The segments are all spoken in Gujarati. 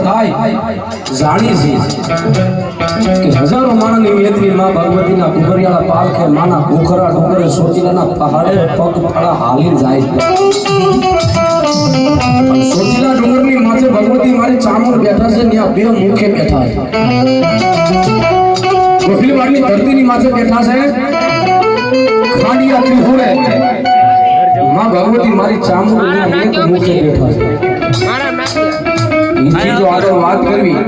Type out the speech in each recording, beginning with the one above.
થાય જાણી છે કે હજારો માણસની મેદની માં ભગવતીના કુબરિયાળા પાલખે માના ભૂખરા ડુંગરે સોચીલાના પહાડે પગપાળા હાલી જાય છે. સોચીલા ડુંગરની માથે ભગવતી મારી ચામુંડ બેઠા છે, ત્યાં બે મુખે બેઠા છે. ગોખીલવાડની ધરતીની માથે બેઠા છે ખાડિયા ત્રિભુવને માં ભગવતી મારી ચામુંડની એક મુખે બેઠા છે. ઈથી જો આગળ વાત કરવી,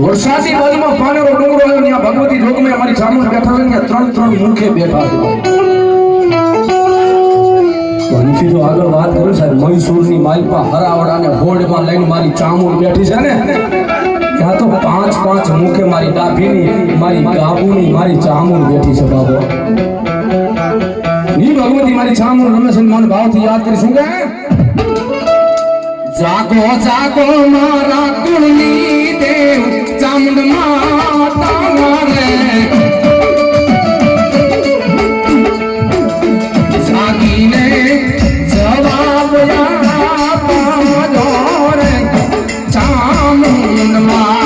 વરસાદી બાજુમાં પાનેરો ડુંગરો આવ્યો, ત્યાં ભગવતી જોગમાં મારી ચામુંડ બેઠા છે, ત્યાં ત્રણ મુખે બેઠા છે. ઈથી જો આગળ વાત કરું સાહેબ, મૈસૂરની માલપા હરાવડાને હોડમાં લઈને મારી ચામુંડ બેઠી છે ને, ત્યાં તો પાંચ મુખે મારી ડાભીની, મારી ગાબુની, મારી ચામુંડ બેઠી છે. બાબો ની ભગવતી મારી ચામુંડ રમે છે, મન ભાવથી યાદ કરીશું કે જાગો જાગો મારા કુળની દેવ ચામુંડ માતા મારે જાગીને જવાબ આપો રે ચામુંડ માં.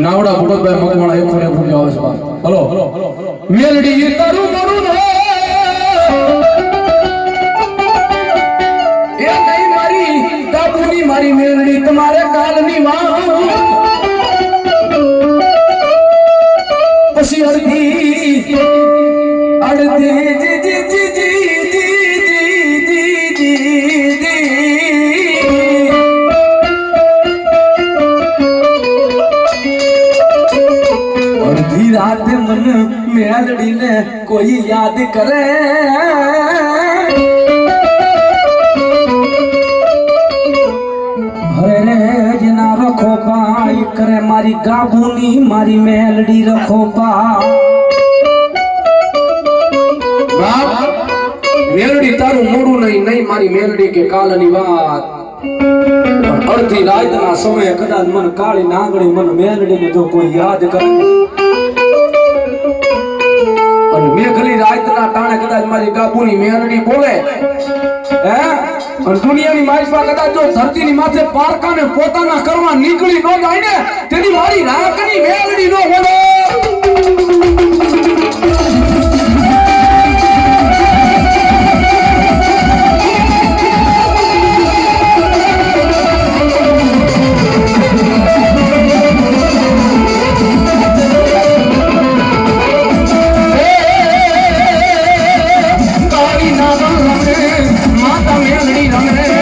નાવડા ભૂટકભાઈ મકવાણા એક ફોને ભૂલી આવે છે. હલો મેલડી તારું મારું એ નહીં મારી કાબુની મારી મેલડી તમારે કાલની માં પછી અડધી રાત મન મેલડીને કોઈ યાદ કરે, હરે જેના રખો પાઈ કરે મારી ગાબુની મારી મેલડી રખો પા. મેલડી તારું મોડું નહીં મારી મેલડી કે કાલની વાત. અડધી રાતના સમયે કદાચ મન કાળી નાગણી મન મેલડીને જો કોઈ યાદ કરે, અને મેઘલી રાતના ટાણે કદાચ મારી ગાબુની મેલડી બોલે હે, અને દુનિયાની મારી પાસે કદાચ જો ધરતીની માથે પારકાને પોતાના કરવા નીકળી ન જાય ને, તેની મારી રાખની મેલડી નો બોલે. માતા મેલડી રમે